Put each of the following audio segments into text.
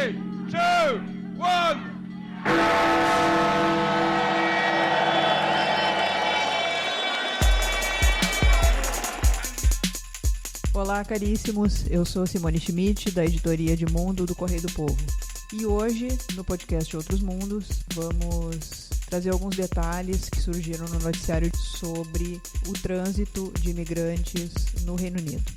3, 2, 1. Olá, caríssimos. Eu sou Simone Schmidt, da editoria de Mundo do Correio do Povo. E hoje, no podcast Outros Mundos, vamos trazer alguns detalhes que surgiram no noticiário sobre o trânsito de imigrantes no Reino Unido.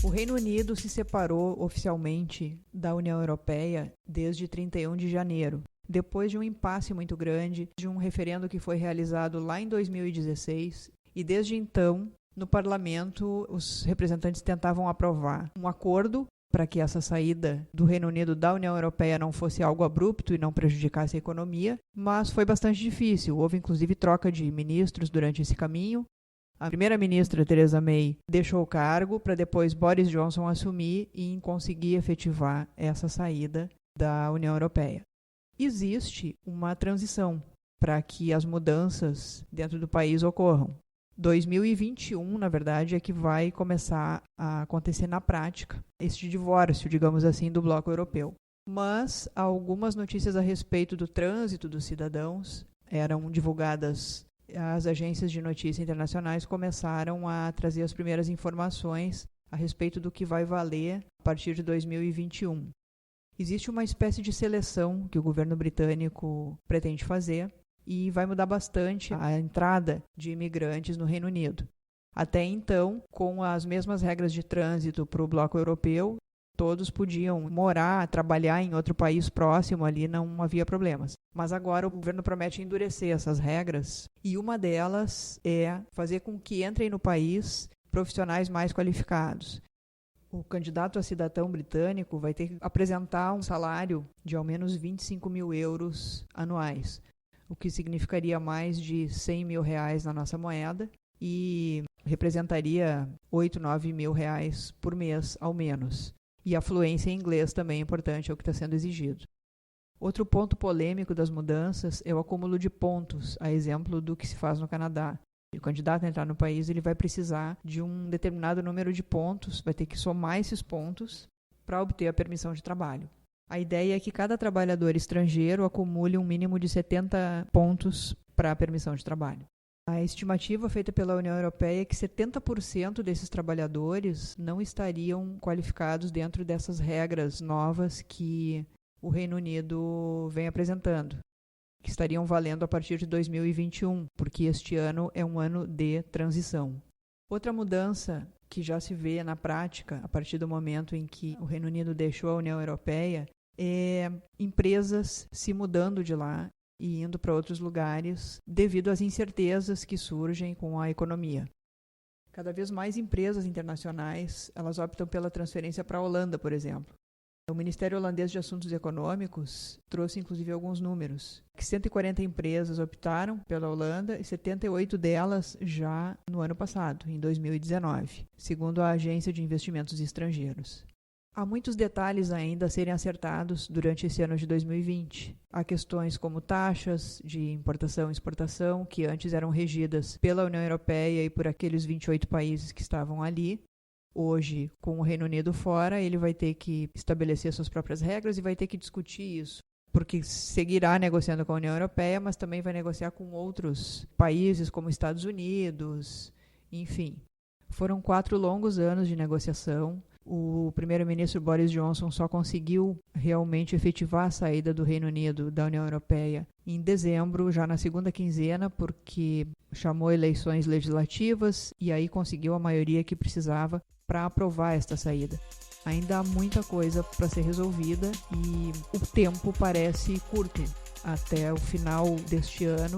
O Reino Unido se separou oficialmente da União Europeia desde 31 de janeiro, depois de um impasse muito grande, de um referendo que foi realizado lá em 2016, e desde então, no parlamento, os representantes tentavam aprovar um acordo para que essa saída do Reino Unido da União Europeia não fosse algo abrupto e não prejudicasse a economia, mas foi bastante difícil. Houve inclusive troca de ministros durante esse caminho. A primeira-ministra, Theresa May, deixou o cargo para depois Boris Johnson assumir e conseguir efetivar essa saída da União Europeia. Existe uma transição para que as mudanças dentro do país ocorram. 2021, na verdade, é que vai começar a acontecer na prática este divórcio, digamos assim, do bloco europeu. Mas algumas notícias a respeito do trânsito dos cidadãos eram divulgadas. As agências de notícias internacionais começaram a trazer as primeiras informações a respeito do que vai valer a partir de 2021. Existe uma espécie de seleção que o governo britânico pretende fazer e vai mudar bastante a entrada de imigrantes no Reino Unido. Até então, com as mesmas regras de trânsito para o bloco europeu, todos podiam morar, trabalhar em outro país próximo, ali não havia problemas. Mas agora o governo promete endurecer essas regras e uma delas é fazer com que entrem no país profissionais mais qualificados. O candidato a cidadão britânico vai ter que apresentar um salário de ao menos 25 mil euros anuais, o que significaria mais de 100 mil reais na nossa moeda e representaria 8, 9 mil reais por mês ao menos. E a fluência em inglês também é importante, é o que está sendo exigido. Outro ponto polêmico das mudanças é o acúmulo de pontos, a exemplo do que se faz no Canadá. O candidato a entrar no país ele vai precisar de um determinado número de pontos, vai ter que somar esses pontos para obter a permissão de trabalho. A ideia é que cada trabalhador estrangeiro acumule um mínimo de 70 pontos para a permissão de trabalho. A estimativa feita pela União Europeia é que 70% desses trabalhadores não estariam qualificados dentro dessas regras novas que o Reino Unido vem apresentando, que estariam valendo a partir de 2021, porque este ano é um ano de transição. Outra mudança que já se vê na prática, a partir do momento em que o Reino Unido deixou a União Europeia, é empresas se mudando de lá e indo para outros lugares devido às incertezas que surgem com a economia. Cada vez mais empresas internacionais elas optam pela transferência para a Holanda, por exemplo. O Ministério Holandês de Assuntos Econômicos trouxe inclusive alguns números. 140 empresas optaram pela Holanda e 78 delas já no ano passado, em 2019, segundo a Agência de Investimentos Estrangeiros. Há muitos detalhes ainda a serem acertados durante esse ano de 2020. Há questões como taxas de importação e exportação, que antes eram regidas pela União Europeia e por aqueles 28 países que estavam ali. Hoje, com o Reino Unido fora, ele vai ter que estabelecer suas próprias regras e vai ter que discutir isso, porque seguirá negociando com a União Europeia, mas também vai negociar com outros países, como Estados Unidos, enfim. Foram 4 longos anos de negociação. O primeiro-ministro Boris Johnson só conseguiu realmente efetivar a saída do Reino Unido da União Europeia em dezembro, já na segunda quinzena, porque chamou eleições legislativas e aí conseguiu a maioria que precisava para aprovar esta saída. Ainda há muita coisa para ser resolvida e o tempo parece curto. Até o final deste ano,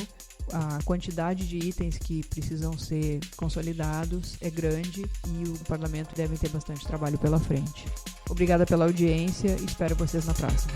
a quantidade de itens que precisam ser consolidados é grande e o parlamento deve ter bastante trabalho pela frente. Obrigada pela audiência e espero vocês na próxima.